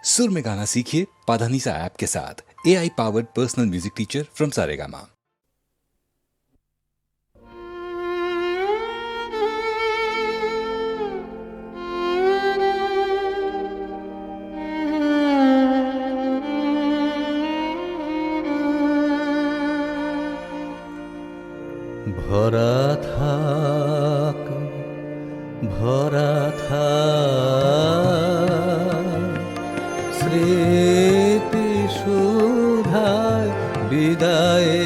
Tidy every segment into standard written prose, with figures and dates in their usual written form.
सुर में गाना सीखिए पाधानीसा ऐप के साथ। AI powered personal music teacher from Saregama. ভরা থাক ভরা থাক স্মৃতি সুধায় বিদায়ে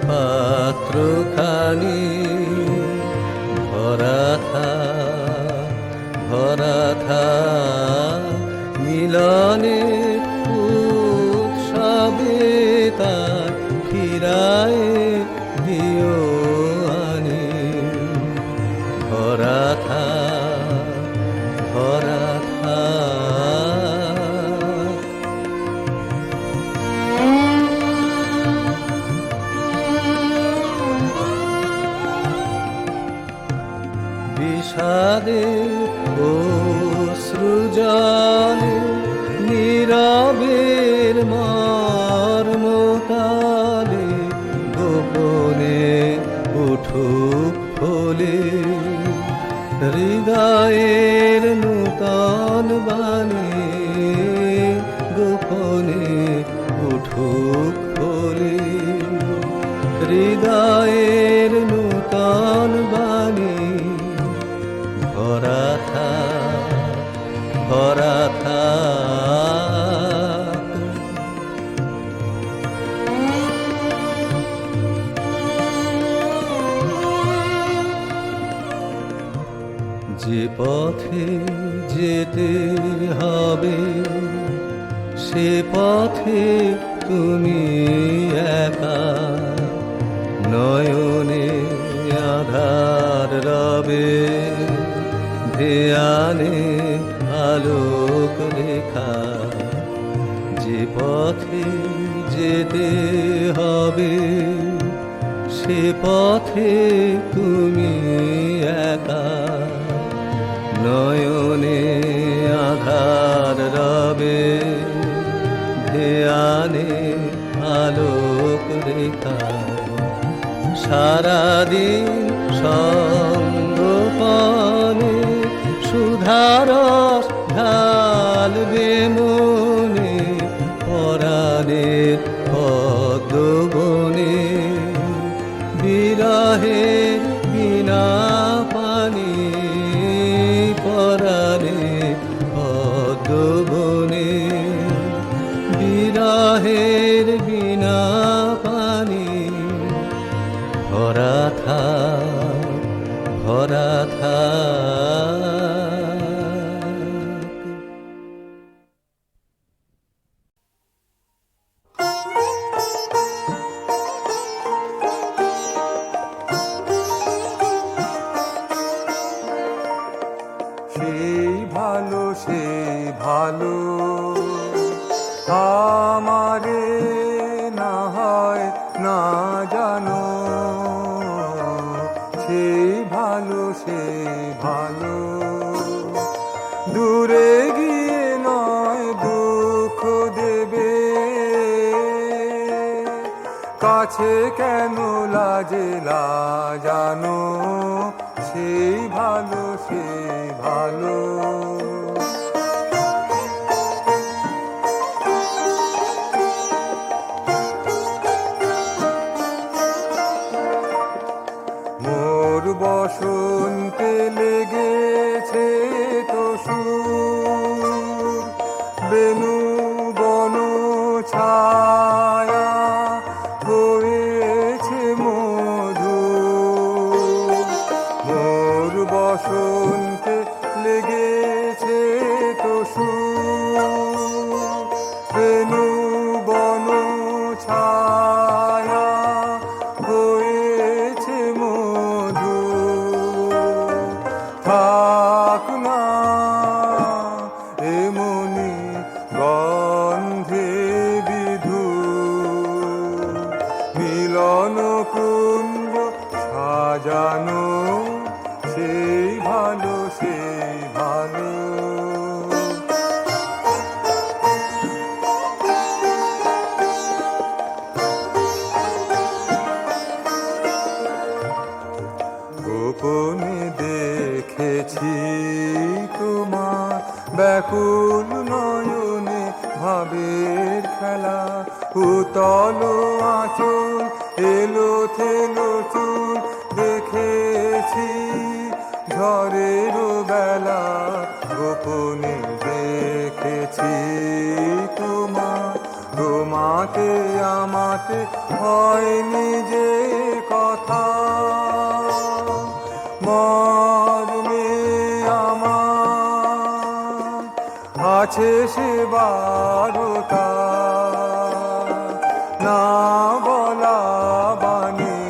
পাত্রখানি ভরা থাক মিলনে উৎসবে তার ফিরায় দিও আনি ভরা থাক বিষাদে অশ্রুজলে নীরবের মর্মতালে গোপনে উঠুক ফলে হৃদয়ের নূতন বাণী গোপনে উঠুক ফলে হৃদয়ের নূতন বাণী ভরা থাক যে পথে যেতে হবে সে পথে তুমি একা নয়নে আধার রবে ধ্যানে আলোক রেখা যে পথে যেতে হবে সে পথে তুমি একা নয়নে আধার রবে ধ্যানে আলোক রেখা সারাদিন সঙ্গোপনে সুধারস ঢালবে মনে পরাণের পদ্মবনে বিরহের বিনা পানি পরাণের পদ্মবনে বিরহের বিনা পানি ভরা থাক সেই ভালো আমারে না হয় না জানো সেই ভালো দূরে গিয়ে নয় দুঃখ দেবে কাছে কেন লাজে জানো সেই ভালো মোর বসন্তে লেগেছে তো সুর বেনু বন ছায়া হয়েছে মধু মোর বসন্তে লেগে তোমার ব্যাকুল নয়নে ভাবের খেলা উতল আঁচল এলো থেলো চুল দেখেছি ঝড়ের বেলা গোপনে দেখেছি তোমাতে আমাতে হয়নি যে কথা মর্মে আমার আছে সে বারতা না বলা বাণী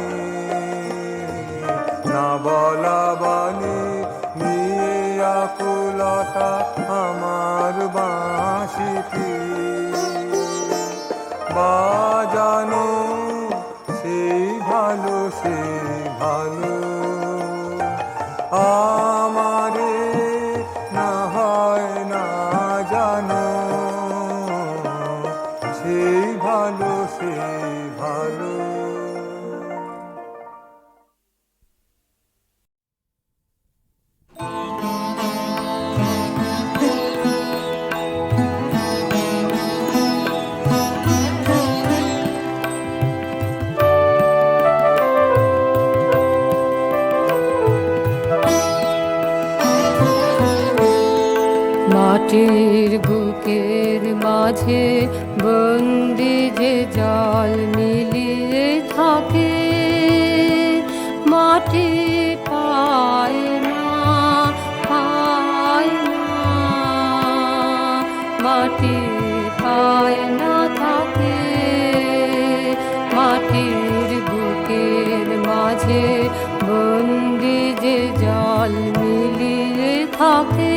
না বলা বাণী নিয়ে আকুলতা আমার বাঁশিটি বাজানো সেই ভালো আমারে না হয় না জানো সেই ভালো মাটির বুকের মাঝে বন্দি যে জল মিলিয়ে থাকে মাটি পায় না মাটি পায় না থাকে মাটির বুকের মাঝে বন্দি যে জল মিলিয়ে থাকে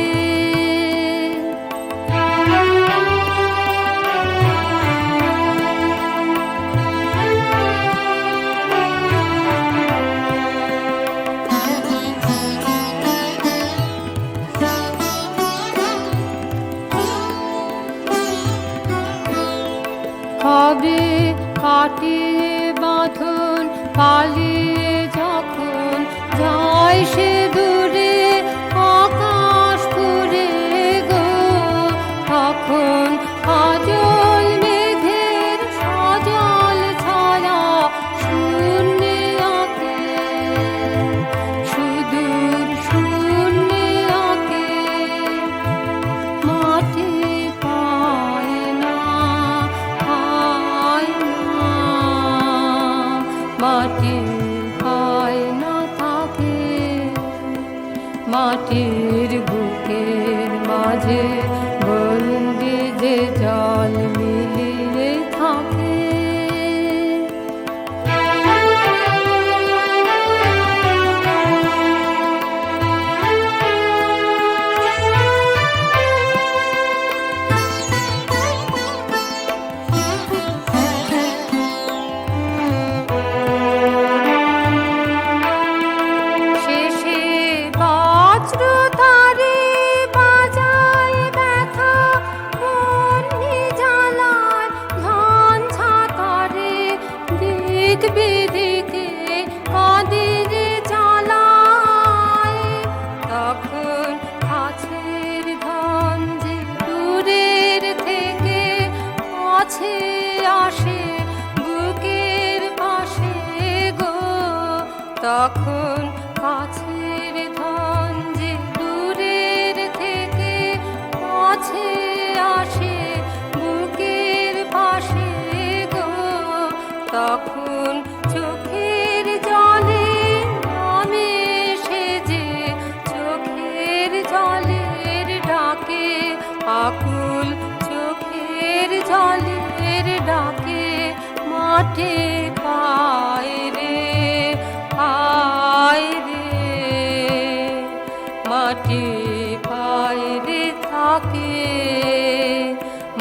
কবে কাটিয়ে বাঁধন পালিয়ে যখন যায় সে দূরে আকাশ পুরে গো তখন কাজল মেঘের সজল ছায়া শূন্যে আঁকে সুদূর শূন্যে আঁকে মাটি পায় না মাটি পায় না থাকে মাটির বুকের মাঝে বন্দি যে জল মিলিয়ে থাকে বিদিকে কাদের চালায় তখন কাছের ধন যে দূরের থেকে কাছে আসে বুকের পাশে গো তখন কাছের ধন যে দূরের থেকে কাছে আসে বুকের পাশে গো তখন চোখের জলে নামে সেজে চোখের জলের ডাকে আকুল চোখের জলের ডাকে মাঠে পায় রে মাটি পায় রে থাকে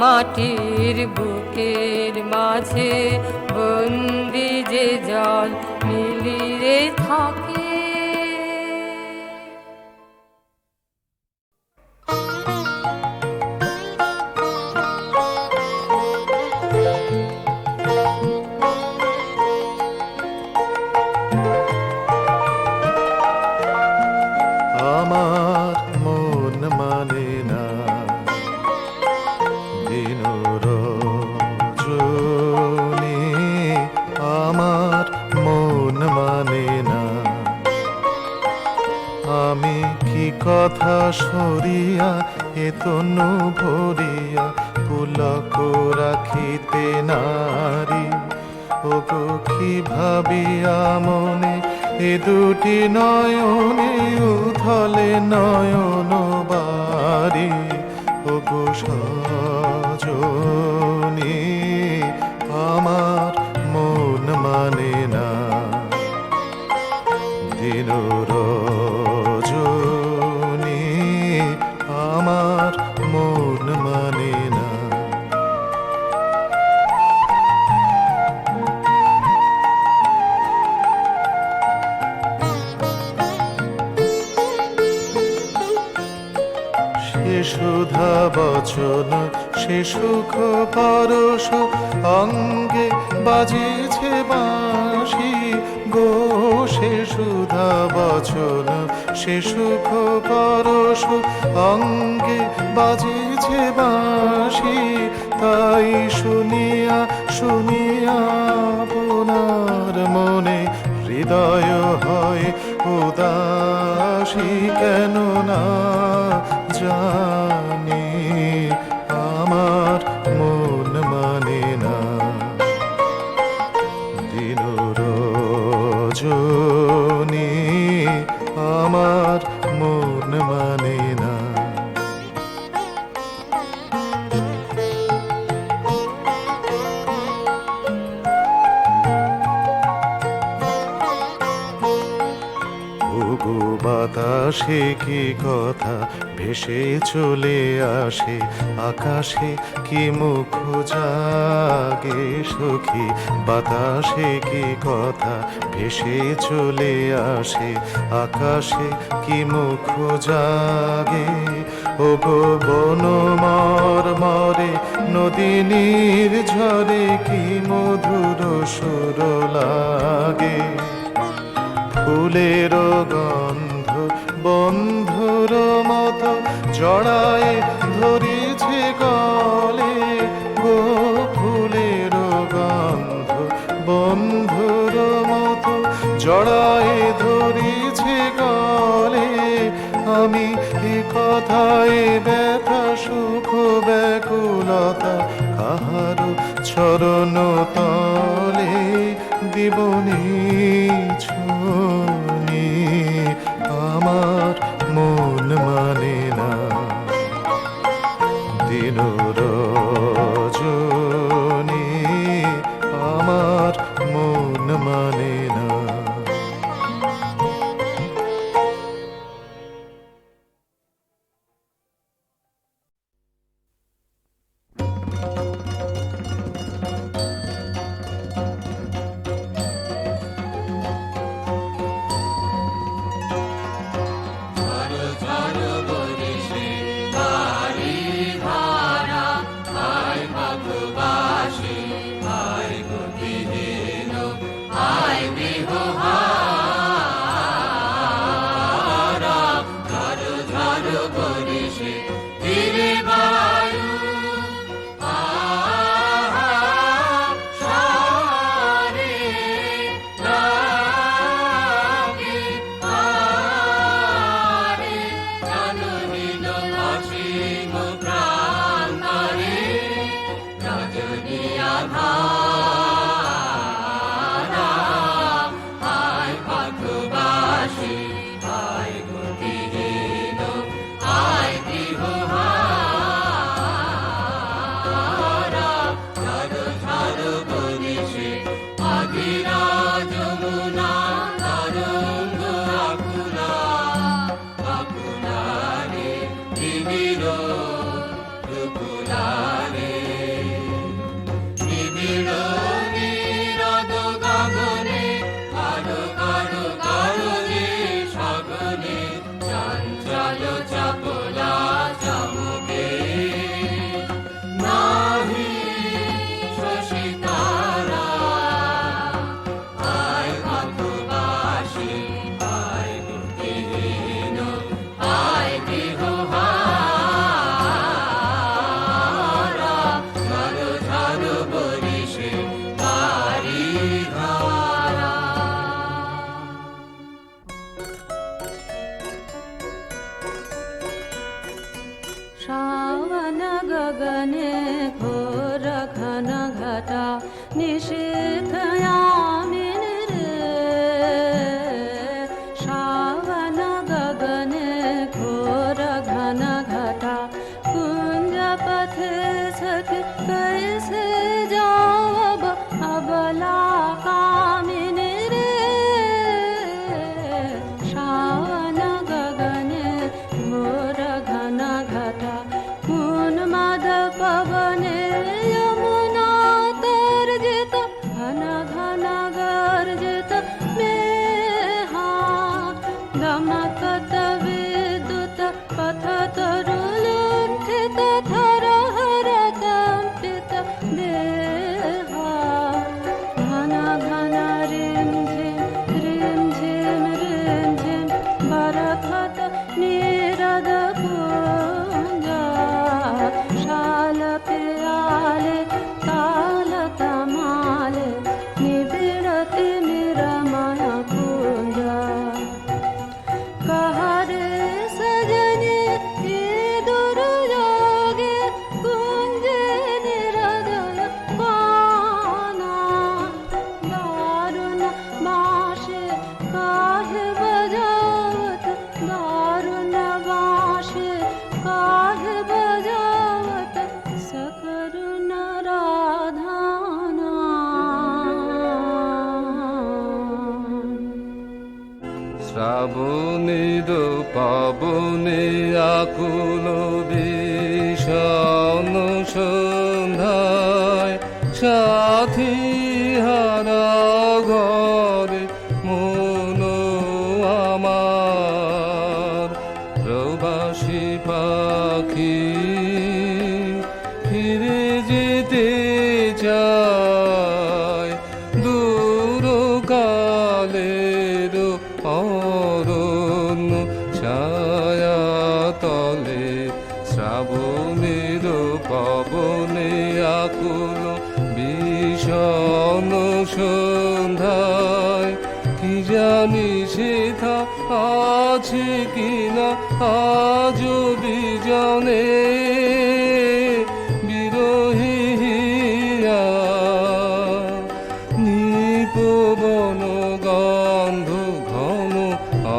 মাটির বুকের মাঝে বন্দি যে জল মিলিয়ে থাকে আমার মন কথা সরিয়া এ তনু ভরিয়া পুলক রাখিতে নারী। ওগো কি ভাবিয়া মনে এ দুটি নয়নে উথলে নয়ন বারি। ওগো সজনী আমার মন মানে না, দিন রজনী আমার মন মানে না। সে সুধা বচন সে সুখ পরশ অঙ্গে বাজিছে বাঁশি গো। সে সুধা বচন সে সুখ পরশ অঙ্গে বাজিছে বাঁশি। তাই শুনিয়া শুনিয়া আপনার মনে হৃদয় হয় উদাসী। কেন না জানি আমার মন মানে না, দিন রজনী আমার মন মানে না। ওগো বাতাসে কি কথা ভেসে চলে আসে, আকাশে কি মুখ জাগে সখী। বাতাসে কি কথা ভেসে চলে আসে, আকাশে কি মুখ জাগে। ওগো বনমর মরে নদীনীর ঝরে কি মধুর সুর লাগে। ফুলের গন্ধ বন্ধুর মতো জড়ায় ধরেছে গলে গো। ফুলের গন্ধ বন্ধুর মতো জড়ায় ধরেছে গলে। আমি এ কথায় ব্যথা সুখ ব্যাকুলতা কাহারো চরণ তলে দিবনি ছুনি আমার মন মানে না, দিন রজনী আমার মন মানে না। श्रावण गगने घोर घन घटा निशीथयामिनि रे श्रावण गगने घोर घन घटा कुंज पथे सखी कैसे जावब अबला कामिनी रे श्रावण गगने घोर घन घटा उन्माद पवने यमुना तर्जित घन घन गर्जित मेहा गमकत विद्युत पथत रुलुण्ठित थर हर कम्पित देहा घन घन रिं झिम बरखत नीरद पूंजा शाल प्याले ताल तमाले निबिड़ति निरमय कुंजा कहरे सजने के दुर्योगे कुंजे निरदय पाना दारुण बाँशे काहे बजावत दारुण बाँशे काहे बजावत सकरुण राधाना শ্রাবণীর পাবনে আকুল বিষণ সন্ধ্যায় সাথী হারা ঘরে মন আমার প্রবাসী পাখি ফিরে যেতে চায় দূর কালের অরণ্য ছায়া তলে শ্রাবণের পবনে আকুল বিষণ সন্ধ্যায় কি জানি সেথা আছে কিনা আজ বিজনে বিরহী হিয়া নিপবন গন্ধ ঘন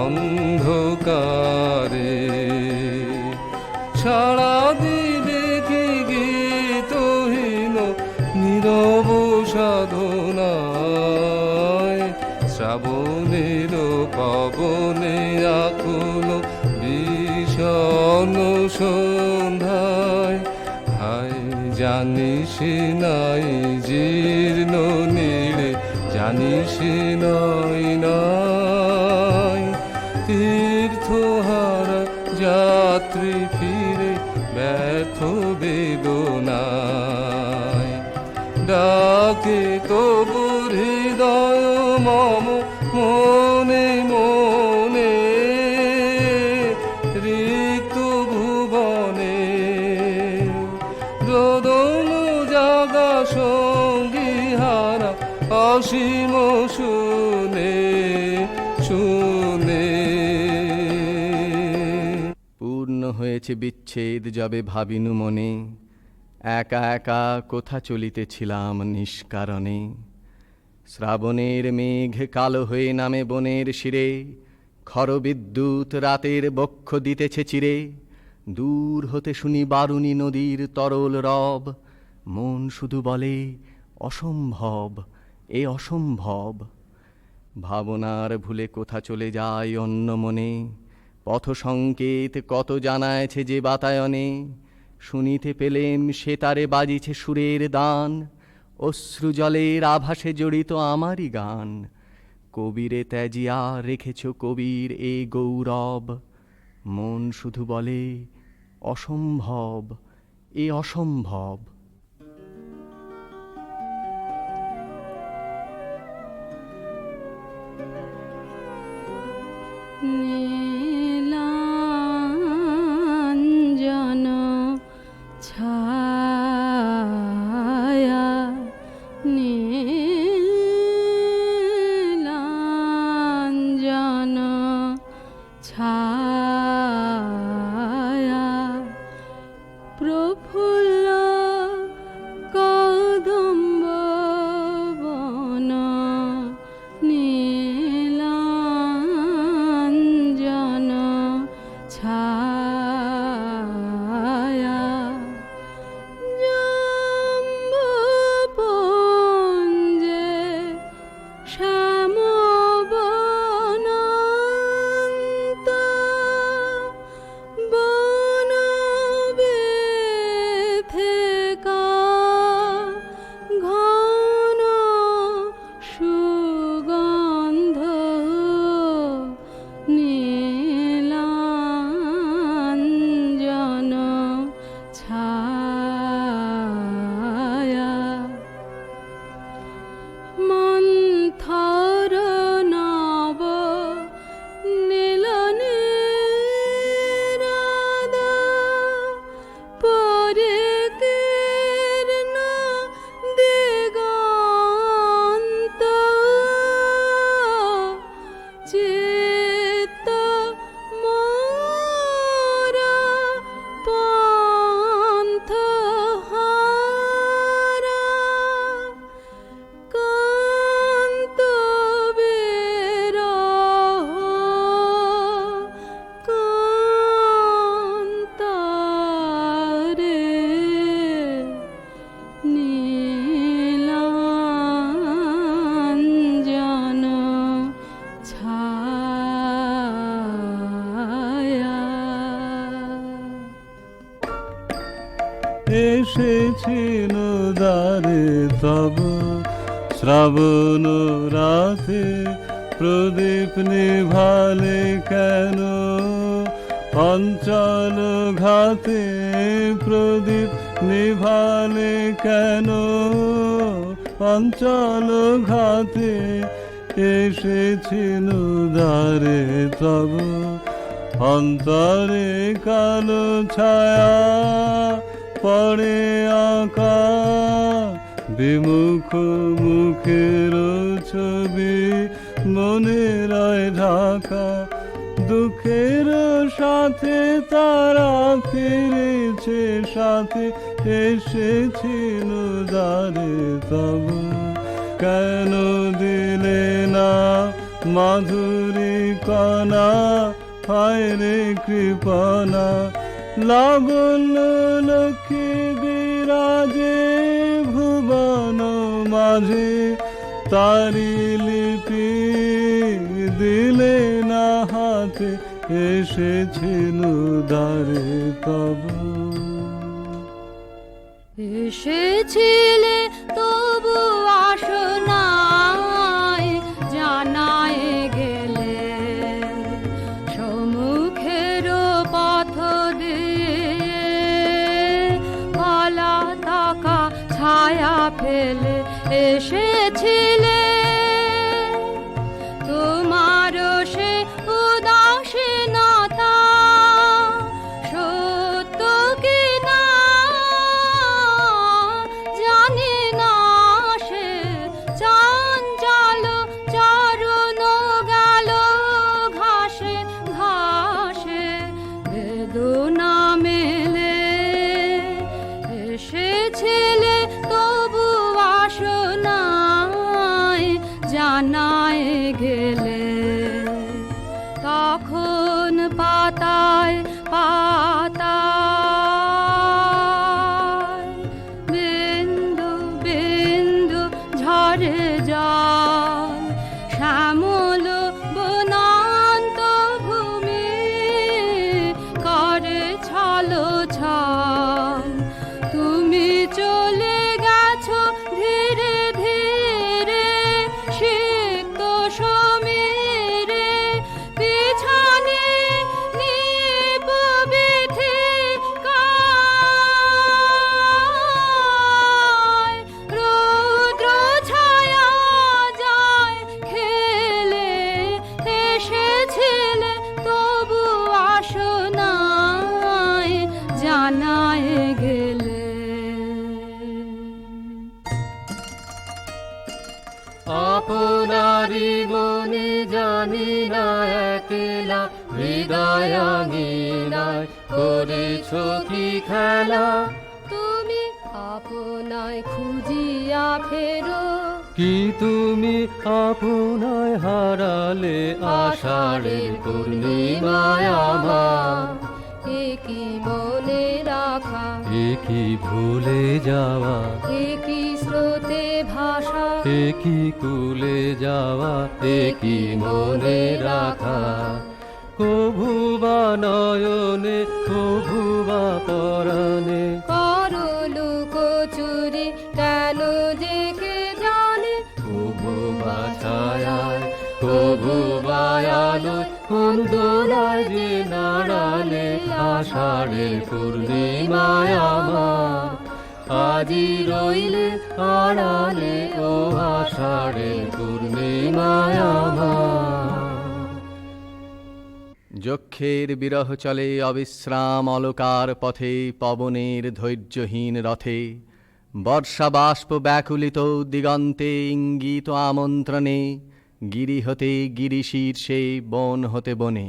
অন্ধকারে সারা দিবে কি গীতহীন নীরব সাধনায় শ্রাবণের পবনে আকুল বিষণ সন্ধ্যায় হায় জানিস নাই জীর্ণ নীড়ে জানিস নাই নাই তীর্থহারা যাত্রী ফিরে ব্যর্থ বেদনায় ডাকে তবু হৃদয় মম মনে মনে রিক্ত ভুবনে রোদন জাগা সঙ্গী হারা অসীম শুনে শুনে পূর্ণ হয়েছে বিচ্ছেদ যবে ভাবিনু মনে একা একা কোথা চলিতেছিলাম নিষ্কারণে শ্রাবণের মেঘ কালো হয়ে নামে বনের শিরে খরবিদ্যুৎ রাতের বক্ষ দিতেছে চিরে দূর হতে শুনি বারুণী নদীর তরল রব মন শুধু বলে অসম্ভব এ অসম্ভব ভাবনার ভুলে কোথা চলে যায় অন্য মনে পথ সংকেত কত জানায়ছে যে বাতায়নে শুনিতে পেলেম সে তারে বাজিছে সুরের দান অশ্রু জলের আভাসে জড়িত আমারই গান কবিরে ত্যাজিয়া রেখেছ কবির এ গৌরব মন শুধু বলে অসম্ভব এ অসম্ভব নীলাঞ্জন ছায়া নীলাঞ্জন ছায়া ফুল্ল কদম্ব বন নীলাঞ্জন ছায়া জম্বুপুঞ্জে শ্যামবনন্ত বনবিথিকা ঘন সুগন্ধ নীলাঞ্জন ছায়া মন্থর নব নীলনীরাদ পরিকীর্ণ দিগন্ত চিত্ত মোর পন্থ হারা কান্ত বিরহ কান্তারে নীলাঞ্জন ছায়া এসেছিল দ্বারে তব শ্রাবণ রাতে প্রদীপ নিভালে কেন অঞ্চল ঘাতে প্রদীপ নিভালে কেন অঞ্চল ঘাতে এসেছিল দ্বারে তব অন্তরে কালো ছায়া পড়ে আঁকা বিমুখ মুখের ছবি মনে রয় ঢাকা দুঃখের সাথে তারা ফিরেছে সাথে এসেছিল দ্বারে তব কেন দিলে না মাধুরী কণা হায় রে কৃপণা লাবণ্য লক্ষ্মী বিরাজে ভুবন মাঝে তারি লিপি দিলে না হাতে এসেছিল দ্বারে তব এসেছিলে তবু আসো নাই জানায় গেলে সম্মুখের পথ দিয়ে পলাতকা ছায়া ফেলে এসেছিলে তোমার সে উদাসীনতা সত্য কি না জানি না সে চঞ্চল চরণ গেল ঘাসে ঘাসে বেদনা মেলে এসেছিলে তবু আসো নাই জানায় গেলে তখন পাতায় পাতায় বিন্দু বিন্দু ঝরে জল শ্যামল বনান্ত ভূমি করে ছলো ছল তুমি চলে গেছো ধীরে ধীরে সিক্ত সমীরে পিছনে নিপবিথিকায় রৌদ্র ছায়া যায় খেলে এসেছিলে তবু আসো নাই জানায় গেলে আপনারি মনে জানি না একলা হৃদয়াঙ্গিনায় করেছ কি খেলা, তুমি আপনায় খুঁজিয়া ফেরো, কি তুমি আপনায় হারালে আষাঢ়ের পূর্ণিমায় আমার। এ কি মনে রাখা, এ কি ভুলে যাওয়া, এ কি স্রোতে ভাষা, এ কি কুলে যাওয়া, এ কি মনে রাখা। কভু বা নয়নে, কভু বা পরাণে, করলু কচুরি কেন যে কে জানে। কভু বা ছায়ায়, কভু বা আলোয়, কোন দোলায় যে নাড়ালে আষাঢ়ের পূর্ণিমায় আমার। আজি রইলে আড়ালে ও আষাঢ়ের পূর্ণিমায় আমার। যক্ষের বিরহ চলে অবিশ্রাম অলকার পথে, পবনের ধৈর্যহীন রথে, বর্ষা বাষ্প ব্যাকুলিত দিগন্তে ইঙ্গিত আমন্ত্রণে, গিরি হতে গিরি শীর্ষে, বন হতে বনে,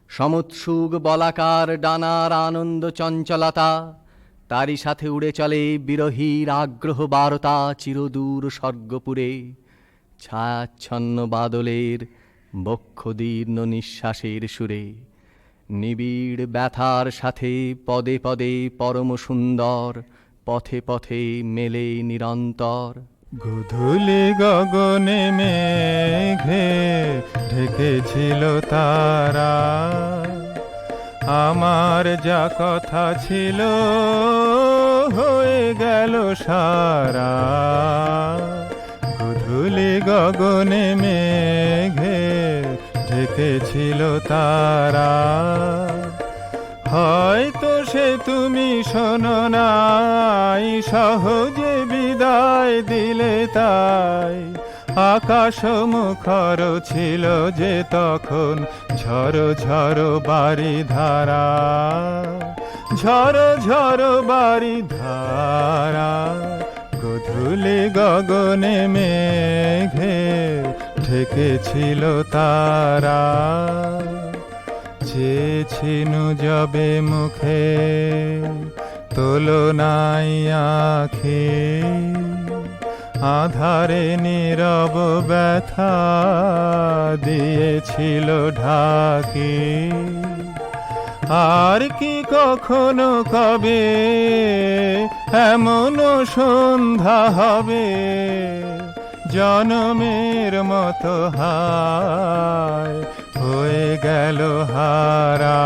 সমুৎসুগ বলাকার ডানার আনন্দ চঞ্চলতা, তারই সাথে উড়ে চলে বিরহীর আগ্রহ বারতা চিরদূর স্বর্গপুরে, ছায়াচ্ছন্ন বাদলের বক্ষদীর্ণ নিঃশ্বাসের সুরে, নিবিড় ব্যথার সাথে পদে পদে পরম সুন্দর, পথে পথে মেলে নিরন্তর। গধূলি গগনে মেঘে ঢেকেছিল তারা, আমার যা কথা ছিল হয়ে গেল সারা। গধূলি গগনে মেঘে ঢেকেছিল তারা, হয়তো সে তুমি শোনো নাই, সহজে বিদায় দিলে তাই। আকাশ মুখর ছিল যে তখন, ঝড়ো ঝড়ো বাড়ি ধারা, ঝড়ো ঝড়ো বাড়ি ধারা। গধূলি গগনে মেঘে ঢেকেছিল তারা, চেয়েছিনু যবে মুখে তোলো নাই আঁখি, আধারে নীরব ব্যথা দিয়েছিল ঢাকি। আর কি কখনো কবে এমন সন্ধ্যা হবে, জনমের মতো হায় হয়ে গেল হারা,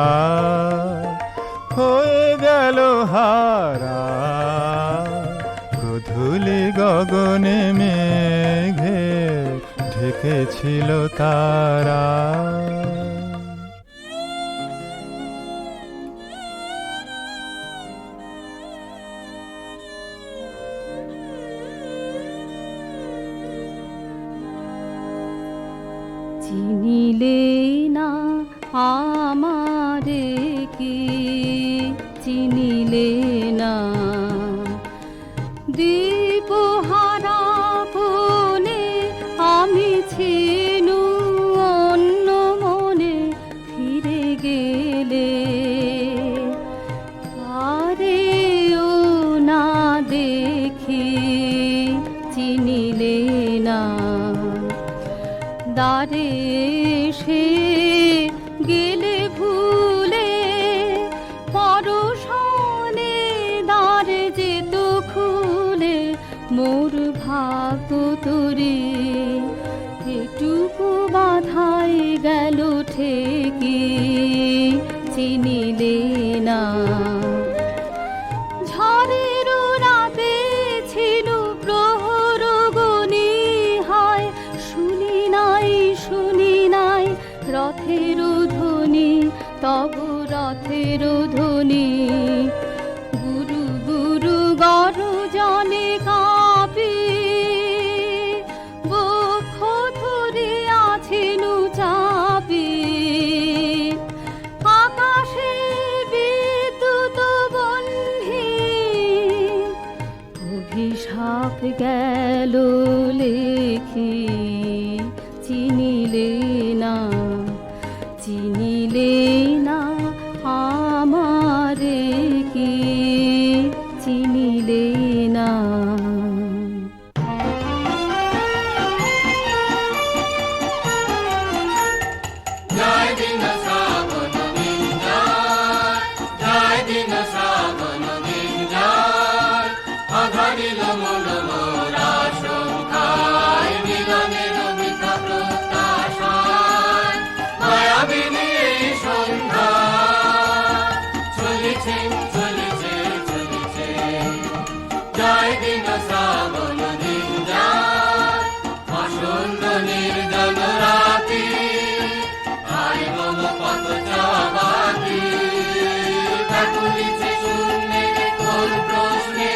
হয়ে গেল হারা। গধূলি গগনে মেঘে ঢেকেছিল তারা। চিনিলে না আমারে কি, চিনিলে না দীপহারা কোণে আমি ছিনু অন্য মনে ফিরে গেলে। আরেও না দেখি চিনিলে না, দ্বারে এসে গেলে ভুলে, পরশনে দ্বারে যেত খুলে, মোর ভাগ্য তোরে এটুকু বাধাই গেল ঠেকি চিনিলে না। ঝড়ের রাতে ছিল প্রহর গনি হয়, শুনি নাই রথের ধ্বনি, তবু রথের ধ্বনি। গুরু গুরু গর্জনে কাঁপি, বক্ষ ধরে আছেনু চাপি। আকাশে বিদ্যুৎ বন্ধি, অভিশাপ গেল লেখি চিনিলে না, চিনিলে না আমার। জয় দিন শ্রাবণ দিন যায়, আসন্ন নির্জন রাতি, আয় মম পথ চাবাতি, ব্যাকুলিছে শূন্যের কোন প্রশ্নে,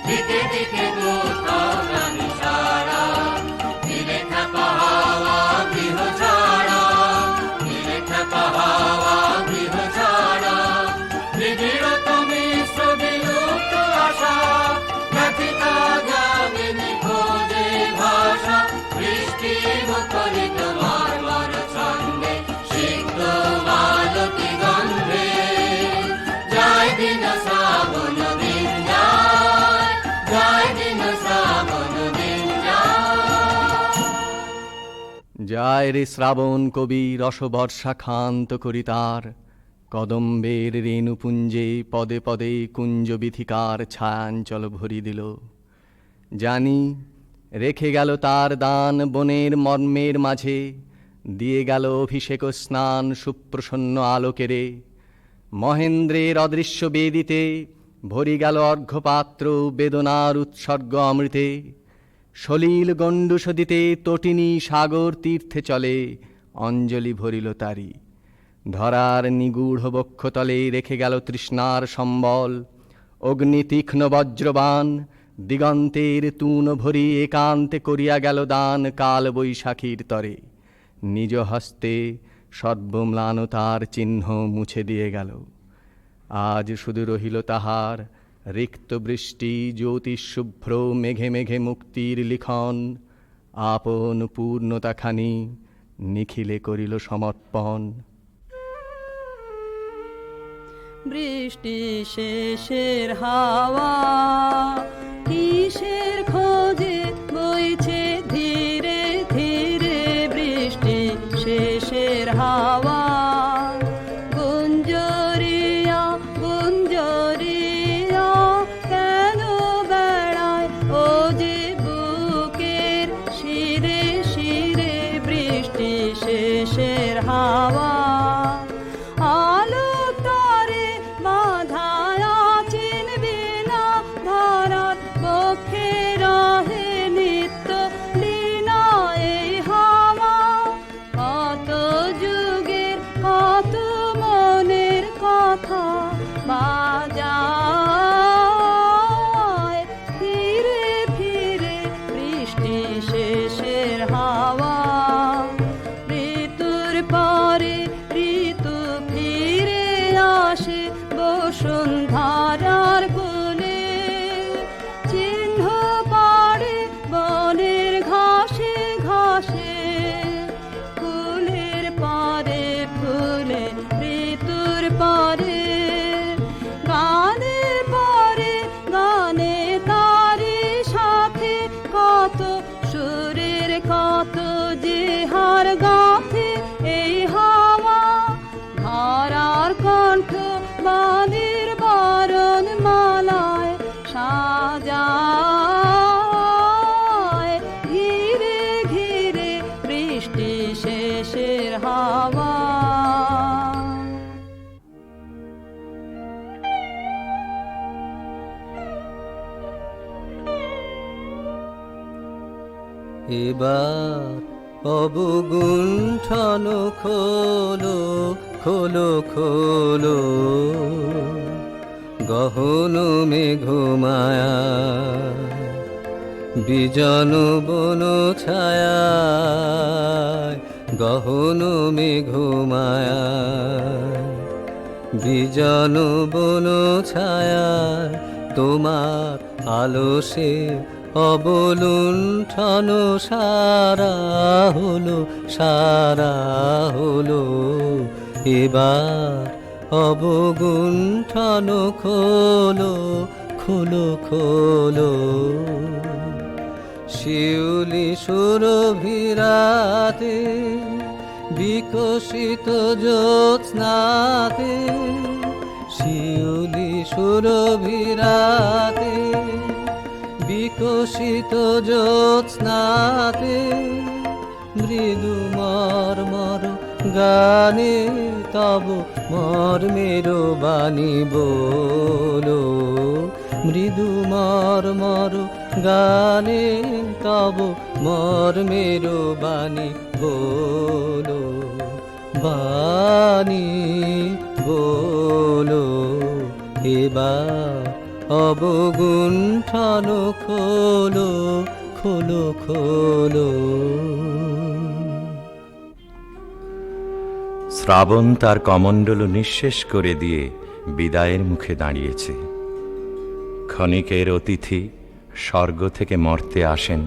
দিকে দিকে কোথাও নামি সারা, দিলে থাকা হাওয়া গৃহ ছাড়া, দিলে থাকা হাওয়া গৃহ ছাড়া, নিবিড়ত মিশ্র বিলুপ্ত আশা, ব্যথিতা যামিনী খোঁজে ভাষা, বৃষ্টি মুখরিত মারমার ছন্দে, সিক্ত মালতী গন্ধে, জয় দিন শ্রাবণ দিন যায়, জয় দিন শ্রাবণ দিন যায়। যায় রে শ্রাবণ কবি রসবর্ষা ক্ষান্ত করি তার, কদম্বের রেণুপুঞ্জে পদে পদে কুঞ্জ বিথিকার ছায়াঞ্চল ভরি দিল। জানি রেখে গেল তার দান বনের মর্মের মাঝে, দিয়ে গেল অভিষেক স্নান সুপ্রসন্ন আলোকেরে, মহেন্দ্রের অদৃশ্য বেদিতে ভরি গেল অর্ঘ্যপাত্র বেদনার উৎসর্গ অমৃতে, সলিল গণ্ডুষ দিতে তটিনী সাগর তীর্থে চলে, অঞ্জলি ভরিল তারি। ধরার নিগূঢ় বক্ষতলে রেখে গেল তৃষ্ণার সম্বল, অগ্নি তীক্ষ্ণ বজ্রবান, দিগন্তের তুন ভরি একান্তে করিয়া গেল দান কাল বৈশাখীর তরে, নিজ হস্তে সর্বম্লানতার চিহ্ন মুছে দিয়ে গেল। আজ শুধু রহিল তাহার রিক্ত বৃষ্টি জ্যোতিষ শুভ্র মেঘে মেঘে মুক্তির লিখন, আপন পূর্ণতাখানি নিখিলে করিল সমর্পণ। বৃষ্টি শেষের হাওয়া কিসের খোঁজে বইছে ধীরে ধীরে, বৃষ্টি শেষের হাওয়া গুঞ্জরিয়া গুঞ্জরিয়া, কেন বেড়ায় ও যে বুকের শিরে শিরে, বৃষ্টি শেষের হাওয়া আলো তারে বাঁধায় চিনবি না, ধরার পক্ষে রহে নিত্য লীনা এই হাওয়া, কত যুগের কত মনের কথা বাজায় ফিরে ফিরে, বৃষ্টি শেষের হাওয়া, ঋতুর পরে ঋতু ফিরে আসে বসুন্ধরার কোলে, চিহ্ন পড়ে বনের ঘাসে ঘাসে, ফুলের পরে ফুলে ঋতুর পরে, গানের পরে গানে তারি সাথে, কত সুরের কত যে হার গাথে এই হাওয়া, ধরার কণ্ঠ বাণীর বরণ মালায় সাজায়, ঘিরে ঘিরে বৃষ্টি শেষের হাওয়া। এবার অবগুণ্ঠন খোলো খোলো খোলো, গহন মেঘমায়া, বিজন বন ছায়া, গহন মেঘমায়া, বিজন বন ছায়া, তোমার আলসে অবলুণ্ঠন সারা হলো সারা হলো, এবার অবগুণ্ঠন খোলো খোলো খোলো। শিউলি সুরভিরাতে বিকশিত জ্যোৎস্নাতে, শিউলি সুরভিরাতে বিকশিত জ্যোৎস্নাতে, মৃদু মর্মর গানে তব মর্মের বাণী বলো, মৃদু মর্মর গানে তব মর্মের বাণী বলো, বাণী বলো, এবার অবগুণ্ঠন খোলো, খোলো, খোলো। শ্রাবণ তার কমণ্ডল নিঃশেষ করে দিয়ে বিদায়ের মুখে দাঁড়িয়েছে। ক্ষণিকের অতিথি স্বর্গ থেকে মর্তে আসেন,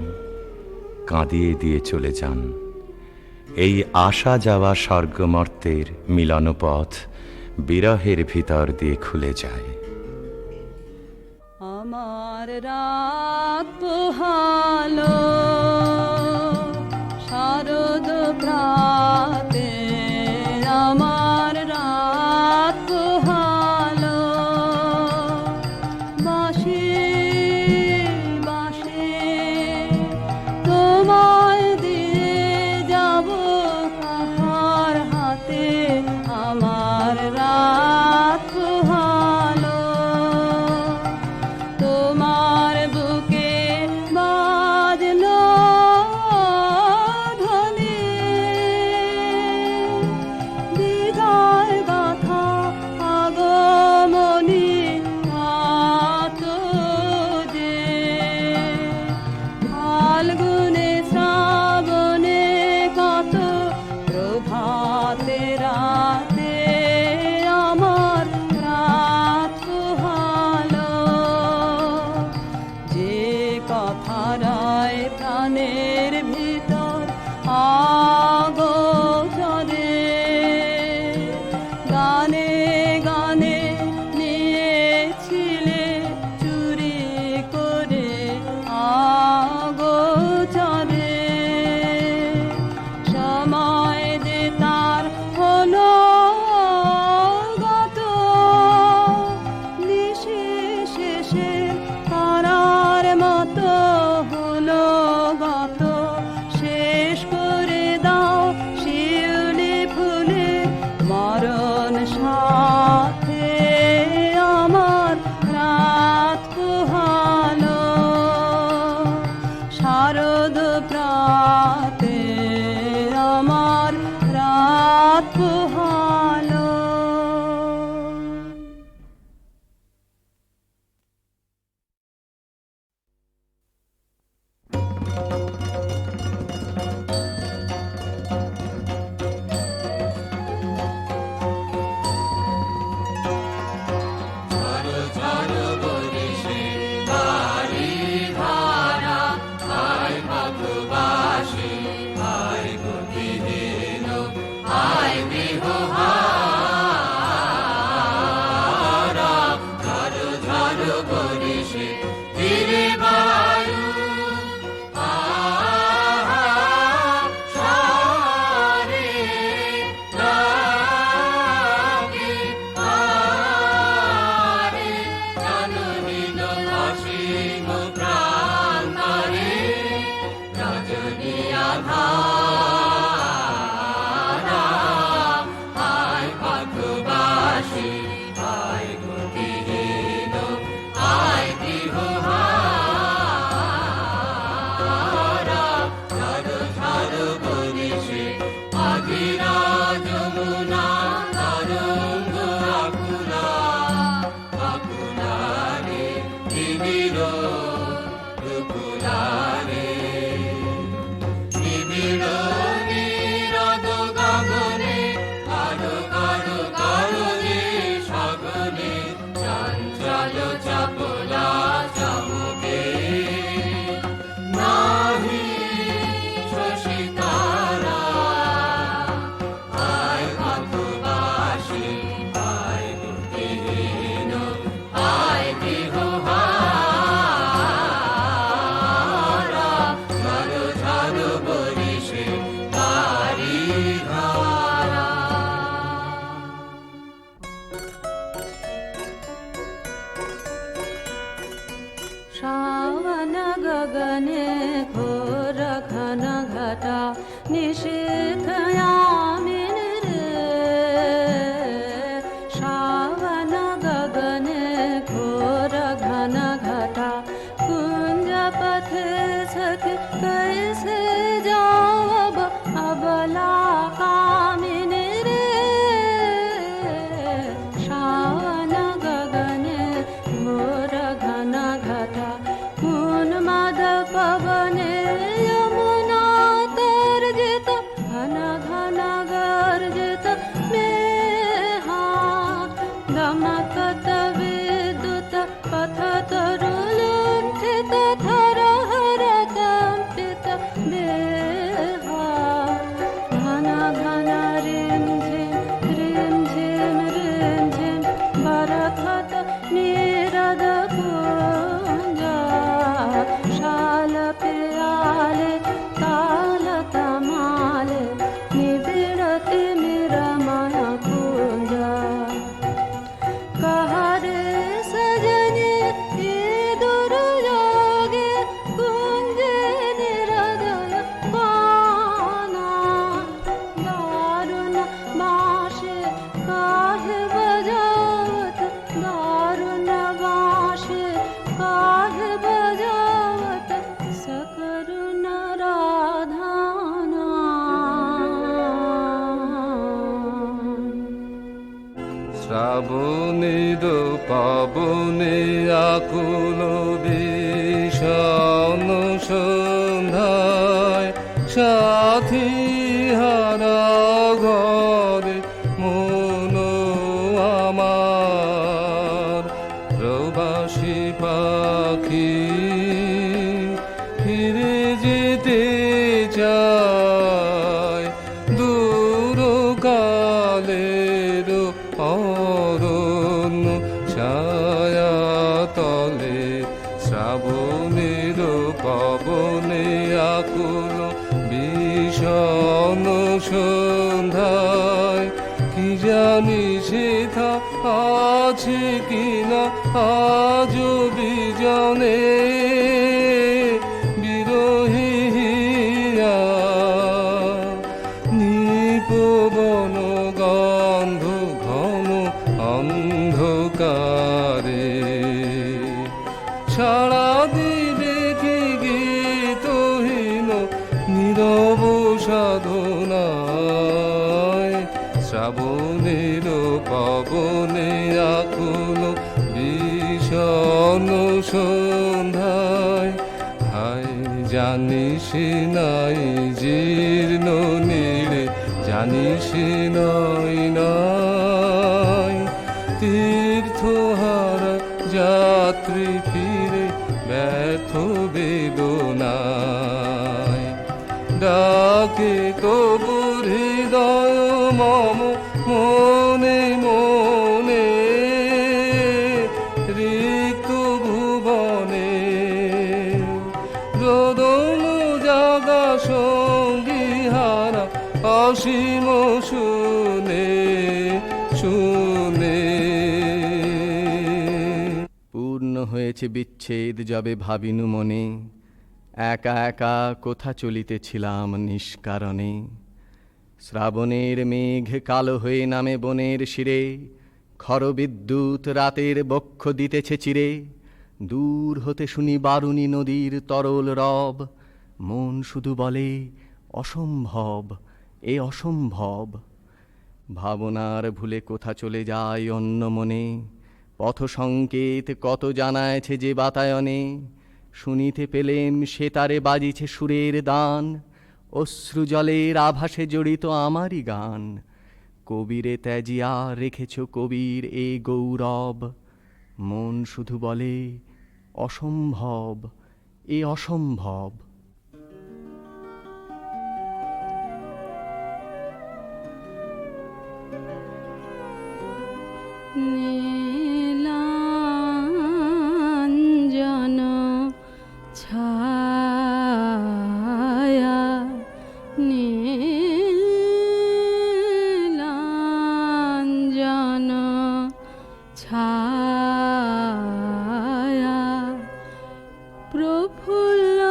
কাঁদিয়ে দিয়ে চলে যান। এই আসা যাওয়া স্বর্গমর্তের মিলনপথ বিরহের ভিতর দিয়ে খুলে যায়। আমার রাত পোহালো শারদ প্রাতে, আমার রাত পোহালো বাঁশি বাঁশি তোমায় দিয়ে যাব কাহার হাতে, আমার রাত পোহালো তোমার বুকে বাজলো ধ্বনি, বিদায় গাথা আগমনী আত যে, ফাল্গুনে শ্রাবণে কত প্রভাতে রাতে, আমার রাত পোহালো যে কথারায় প্রাণের ভিতর আগোচরে, গানে গানে নিয়েছিলে চুরি করে আগোচরে, সময় যে তার হলো গত, নিশি শেষে তারার মতো হলো গত, শেষ করে দাও শিউলি ফুলে মরণ সাথে, আমার রাত পোহালো শারদ প্রাতে, আমার রাত পোহালো। श्रावण गगने घोर घन घटा निशीथयामिनी रे, श्रावण गगने घोर घन घन घटा कुंज पथे सखी कैसे जाओ अबला कामिनी रे श्रावण गगने घोर घन घटा उन्माद पवने यमुना तर्जित घन घन गर्जित मेहा दमकत विद्युत पथ तरुलुण्ठित थर हर कम्पित देहा घन घन रिं झिम बरखत नीरद पूंजा शाल प्याले ताल तमाले निबिड़ति निरमण कुंजा कहरे सजने ये दुर्योगे कुंजे निरदय पाना दारुण बाँशे काहे बजावत दारुण बाँशे काहे बजावत सकरुण राधाना শ্রাবণীর পাবনে আকুল বিষণ সন্ধ্যায় সাথী হারা ঘরে মন আমার প্রবাসী পাখি ফিরে যেতে চায় দূর কালের অরণ্য ছায়া তলে শ্রাবণের পবনে আকুল বিষণ সন্ধ্যায় কি জানি সেথা আছে কিনা আজ বিজনে বিরহীরা নিপবন গন্ধ ঘন অন্ধকারে ছাড়া দিবে কি গীতহীন নীরব সাধনায় শ্রাবণের পবনে আকুল বিষণ সন্ধ্যায় হায় জানিস নাই জীর্ণ নীড়ে জানিস নয় নয় তীর্থহারা যাত্রী ফিরে ব্যর্থ বেদনায় ডাকে কবুর হৃদয় মম মনে মনে রিক্ত ভুবনে দোদন জাগা সঙ্গী হারা অসীম শুনে শুনে পূর্ণ হয়েছে বিচ্ছেদ যবে ভাবিনু মনে একা একা কোথা চলিতেছিলাম নিষ্কারণে শ্রাবণের মেঘ কালো হয়ে নামে বনের শিরে খর বিদ্যুৎ রাতের বক্ষ দিতেছে চিরে দূর হতে শুনি বারুণী নদীর তরল রব মন শুধু বলে অসম্ভব এ অসম্ভব ভাবনার ভুলে কোথা চলে যায় অন্য মনে পথ সংকেত কত জানায়ছে যে বাতায়নে শুনিতে পেলেম সে তারে বাজিছে সুরের দান অশ্রু জলের আভাসে জড়িত আমারই গান কবিরে ত্যাজিয়া রেখেছ কবির এ গৌরব মন শুধু বলে অসম্ভব এ অসম্ভব নীলাঞ্জন ছায়া নীলাঞ্জন ছায়া প্রফুল্ল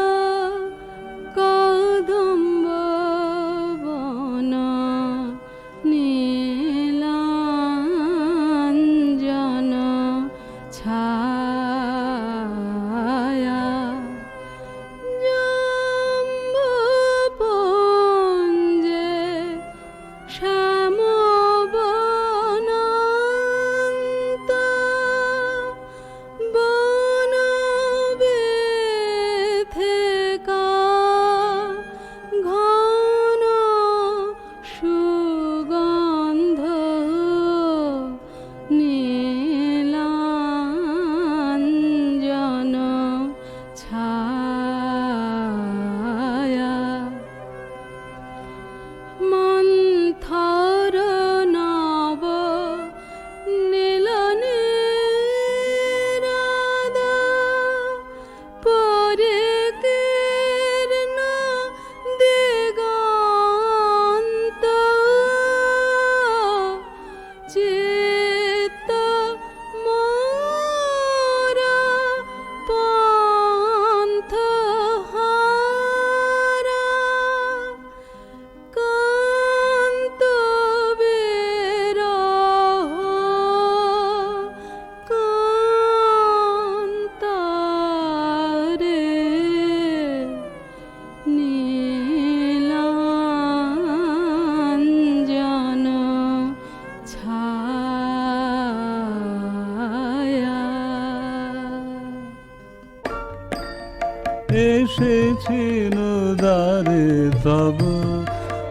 এসেছিল দ্বারে তব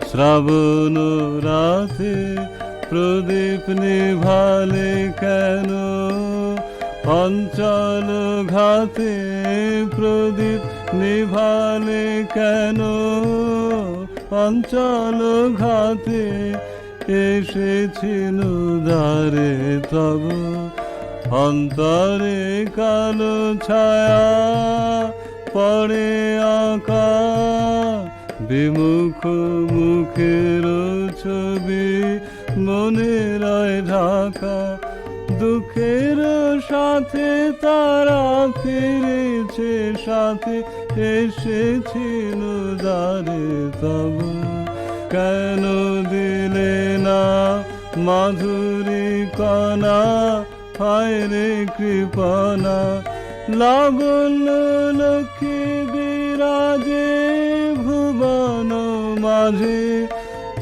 শ্রাবণ রাতে প্রদীপ নিভালে কেন অঞ্চল ঘাতে প্রদীপ নিভালে কেন অঞ্চল ঘাতে এসেছিল দ্বারে তব অন্তরে কালো ছায়া পড়ে আঁকা বিমুখ মুখের ছবি মনে রয় ঢাকা দুঃখের সাথে তারা ফিরেছে সাথে এসেছিল দ্বারে তব কেন দিলে না মাধুরী কণা হায় রে কৃপনা লাবণ্য লক্ষ্মী বিরাজে ভুবন মাঝে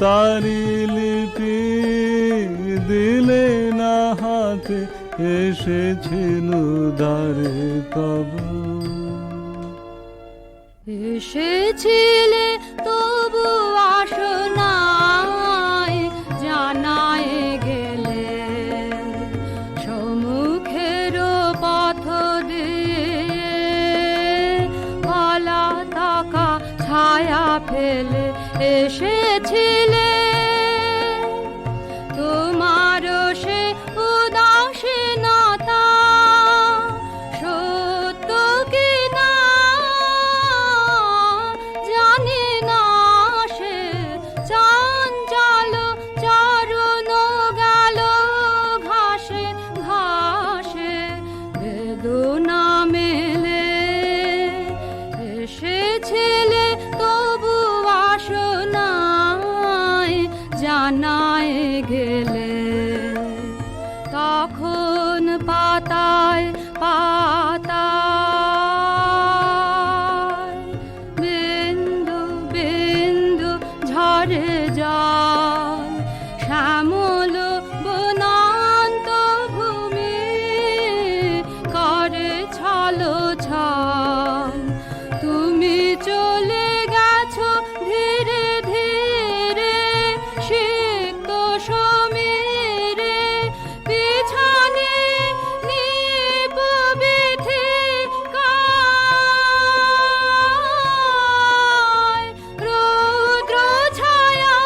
তারি লিপি দিলে না হাতে এসেছিল দ্বারে তব এসেছিলে তবু আসো নাই জানায় গেলে সম্মুখের পথ দিয়ে পালা তাকা ছায়া ফেলে এসেছিলে তোমার সে উদাসীনতা সত্য কি না জানি না সে চঞ্চল চরণ গেল ঘাসে ঘাসে বেদনা মেলে এসেছিলে তবু আসো নাই জানায় গেলে তখন পাতায় পাতায় বিন্দু বিন্দু ঝরে জল শ্যামল বনান্ত ভূমি করে ছলো ছল তুমি চলে গেছো ধীরে ধীরে সিক্ত সমীরে পিছনে নিপবিথিকায় রুদ্র ছায়া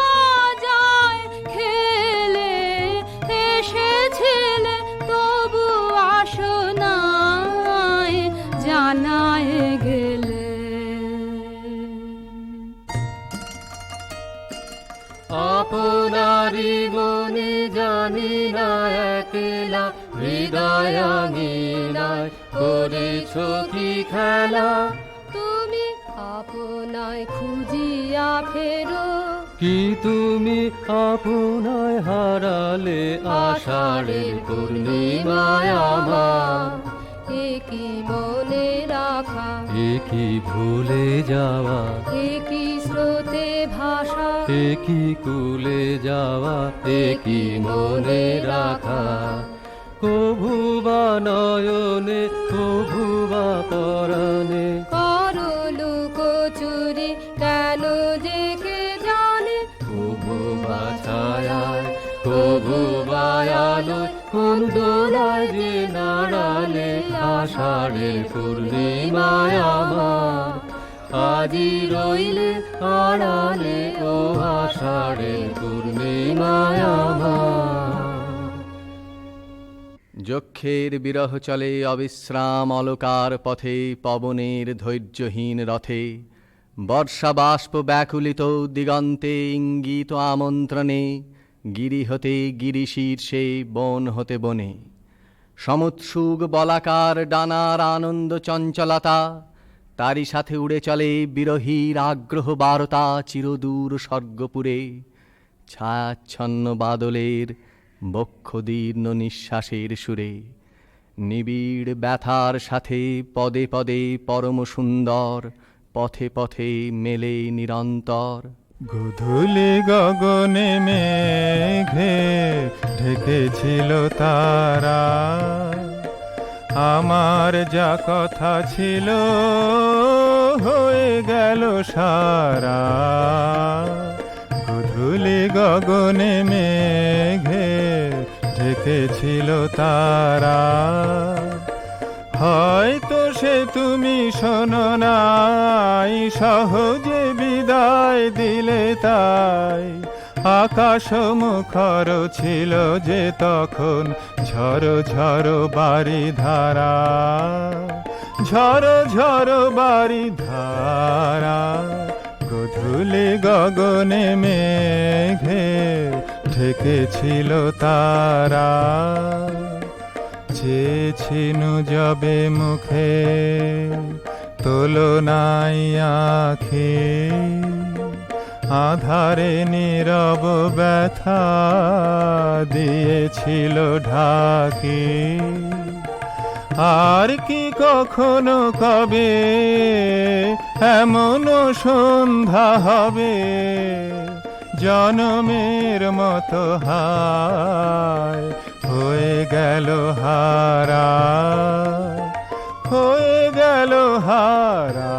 যায় খেলে এসেছিলে তবু আসো নাই জানায় গেলে আপনারি মনে জানি না একলা হৃদয় আঙিনায় করেছ কি খেলা তুমি আপনায় খুঁজিয়া ফেরো কি তুমি আপনায় হারালে আষাঢ়ের পূর্ণিমায় আমার কি মনে রাখা কি ভুলে যাওয়া কি স্রোতে ভাষা কি কুলে যাওয়া কি মনে রাখা কভু বা নয়নে কভু বা পরাণে করলু কচুরি কেন যে কে জানে কভু বা ছায়ায় কভু বা আলোয় কোন দোলায় যে নাড়ালে আষাঢ়ের পূর্ণিমায় আমার আজি রইলে আড়ালে ও আষাঢ়ের পূর্ণিমায় আমার যক্ষের বিরহ চলে অবিশ্রাম অলকার পথে পবনের ধৈর্যহীন রথে বর্ষা বাষ্প ব্যাকুলিত দিগন্তে ইঙ্গিত আমন্ত্রণে গিরি হতে গিরি শীর্ষে বন হতে বনে সমুৎসুগ বলাকার ডানার আনন্দ চঞ্চলতা তারই সাথে উড়ে চলে বিরহীর আগ্রহ বারতা চিরদূর স্বর্গপুরে ছায়াচ্ছন্ন বাদলের বক্ষদীর্ণ নিঃশ্বাসের সুরে নিবিড় ব্যথার সাথে পদে পদে পরম সুন্দর পথে পথে মেলে নিরন্তর গধূলি গগনে মেঘে ঢেকেছিল তারা আমার যা কথা ছিল হয়ে গেল সারা। গধূলি গগনে মেঘে ঢেকেছিল তারা। হয়তো সে তুমি শোনো নাই, সহজে বিদায় দিলে তাই। আকাশ মুখর ছিল যে তখন ঝড়ো ঝড়ো বাড়ি ধারা, ঝড়ো ঝড়ো বাড়ি ধারা। গধূলি গগনে মেঘে ঢেকেছিল তারা। চেয়েছিনু যবে মুখে তোলো নাই আঁখি, আধারে নীরব ব্যথা দিয়েছিল ঢাকি। আর কি কখনো কবে এমন সন্ধ্যা হবে, জনমের মতো হায় হয়ে গেল হারা, হয়ে গেল হারা।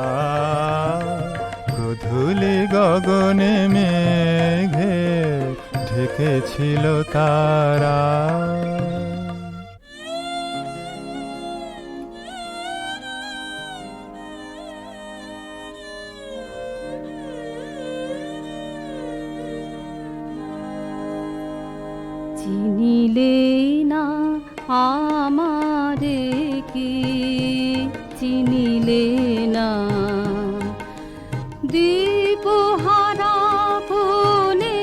গধূলি গগনে মেঘে ঢেকেছিল তারা। চিনিলে না আমারে কি, চিনিলে না দীপহারা কোণে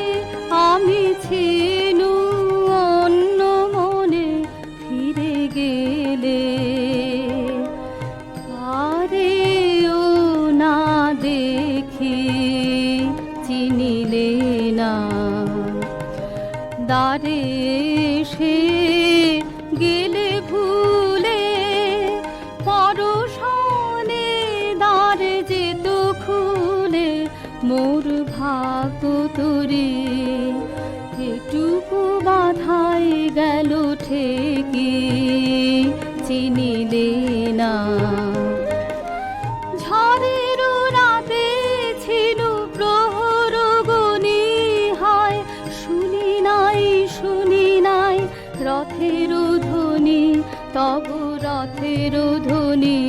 আমি ছিনু অন্য মনে ফিরে গেলে। আরেও না দেখি চিনিলে না, দ্বারে সে গেলে ভুলে পরশনে দ্বারে যেত খুলে। মোর ভাগ্য তোরে এটুকু বাধাই গেল ঠেকি, চিনিলে না। ঝড়ের রাতে ছিল প্রহর গনি হয়, শুনি নাই শুনি নাই রথের ধ্বনি, তবু রথের ধ্বনি।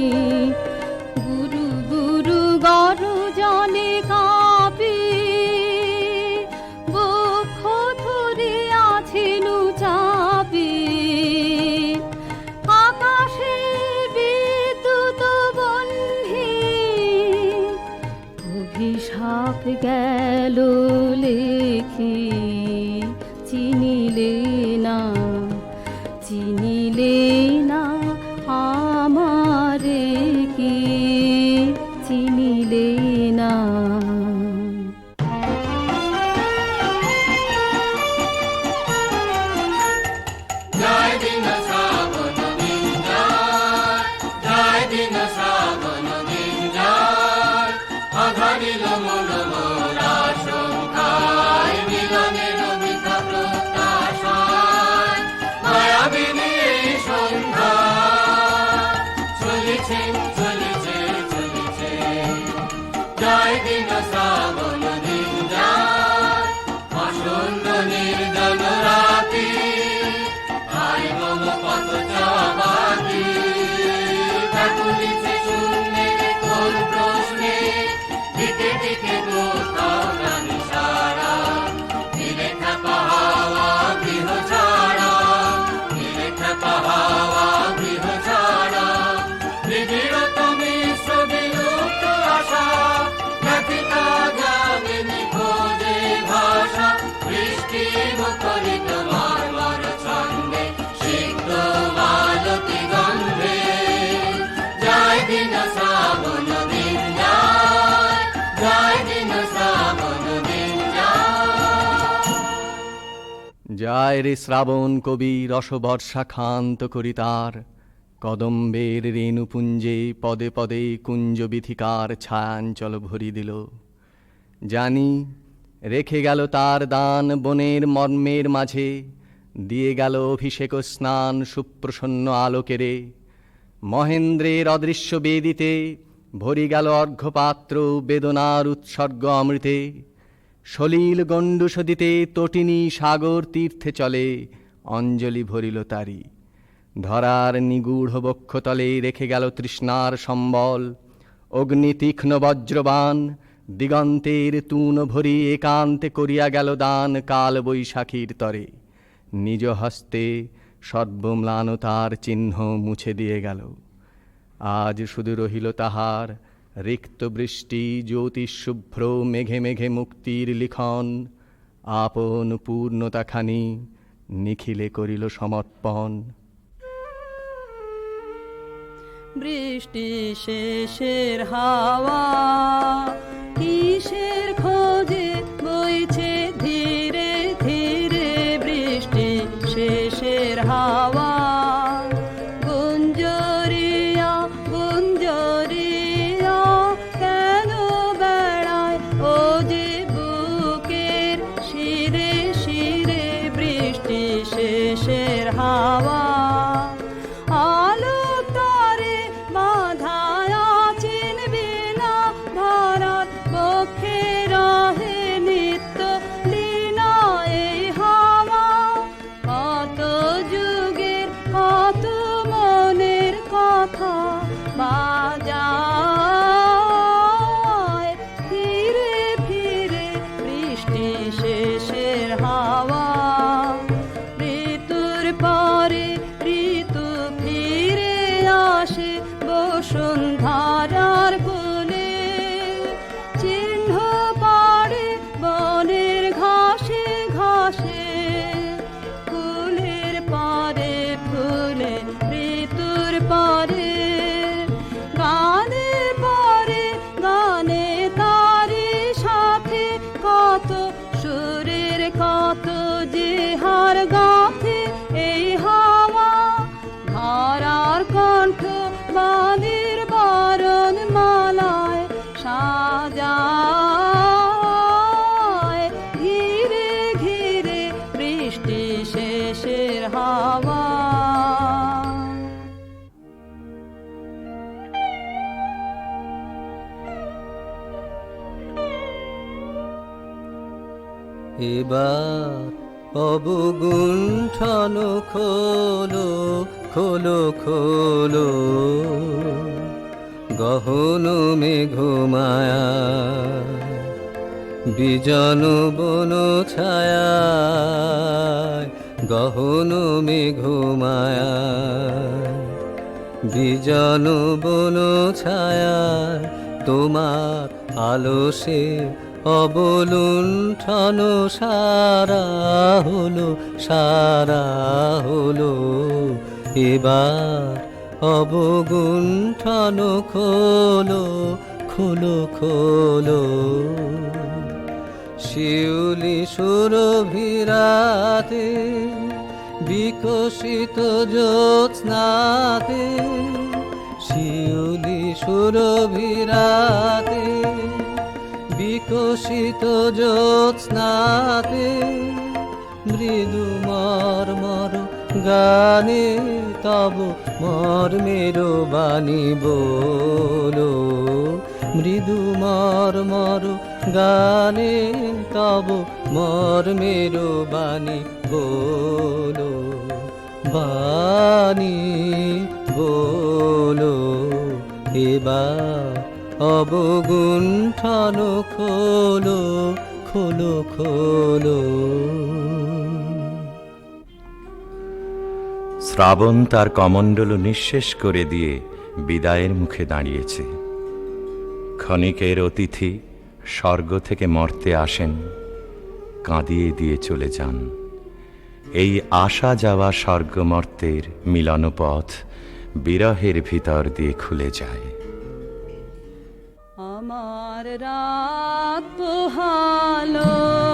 গুরু গুরু গর্জনে কাঁপি, বক্ষ ধরে আছেনু চাপি। আকাশে বিদ্যুৎ বন্ধি, অভিশাপ গেল লেখি, চিনিলে না, চিনিলে না আমারে কি, চিনিলে না। যায় রে শ্রাবণ কবি রসবর্ষা ক্ষান্ত করি তার। কদম্বের রেণুপুঞ্জে পদে পদে কুঞ্জ বিথিকার ছায়াঞ্চল ভরি দিল। জানি রেখে গেল তার দান বনের মর্মের মাঝে, দিয়ে গেল অভিষেক স্নান সুপ্রসন্ন আলোকেরে। মহেন্দ্রের অদৃশ্য বেদিতে ভরি গেল অর্ঘ্যপাত্র বেদনার উৎসর্গ অমৃতে। সলিল গণ্ডূষ দিতে তটিনী সাগর তীর্থে চলে, অঞ্জলি ভরিল তারি। ধরার নিগূঢ় বক্ষতলে রেখে গেল তৃষ্ণার সম্বল, অগ্নি তীক্ষ্ণ বজ্রবাণ দিগন্তের তুন ভরি একান্তে করিয়া গেল দান কাল বৈশাখীর তরে। নিজ হস্তে সর্বম্লানতার চিহ্ন মুছে দিয়ে গেল। আজ শুধু রহিল তাহার রিক্ত বৃষ্টি জ্যোতিষ শুভ্র মেঘে মেঘে মুক্তির লিখন। আপন পূর্ণতাখানি নিখিলে করিল সমর্পণ। বৃষ্টি শেষের হাওয়া কিসের খোঁজে বইছে ধীরে ধীরে। বৃষ্টি শেষের হাওয়া গুঞ্জরিয়া গুঞ্জরিয়া কেন বেড়ায় ও যে বুকের শিরে শিরে। বৃষ্টি শেষের হাওয়া বসুন্ধরার কুলে চিহ্ন পড়ে বনের ঘাসে ঘাসে। ফুলের পরে ফুলে ঋতুর পরে গানের পরে গানে তারি সাথে কত সুরের কত যে হার গাথে এই হাওয়া। ধরার কণ্ঠ বাণীর বরণ মালায় সাজায় ঘিরে ঘিরে বৃষ্টি শেষের হাওয়া। এবার অবগুণ্ঠন খোলো খোলো খোলো, গহন মেঘমায়া বিজন বন ছায়া। গহন মেঘমায়া বিজন বন ছায়া, তোমার আলসে অবলুণ্ঠন সারা হলো সারা হলো। এবার অবগুণ্ঠন খোলো খোলো খোলো। শিউলি সুরভিরাতে বিকশিত জ্যোৎস্নাতে। শিউলি সুরভিরাতে বিকশিত জ্যোৎস্নাতে। মৃদু মর্মর গানে তব মর্মের বাণী বলো। মৃদু মর্মর গানে তব মর্মের বাণী বলো। বাণী বলো এবার অবগুণ্ঠন খোলো খোলো খোলো। শ্রাবণ তার কমণ্ডল নিঃশেষ করে দিয়ে বিদায়ের মুখে দাঁড়িয়েছে। ক্ষণিকের অতিথি স্বর্গ থেকে মর্তে আসেন, কাঁদিয়ে দিয়ে চলে যান। এই আসা যাওয়া স্বর্গমর্তের মিলনপথ বিরহের ভিতর দিয়ে খুলে যায়। আমার রাত পোহালো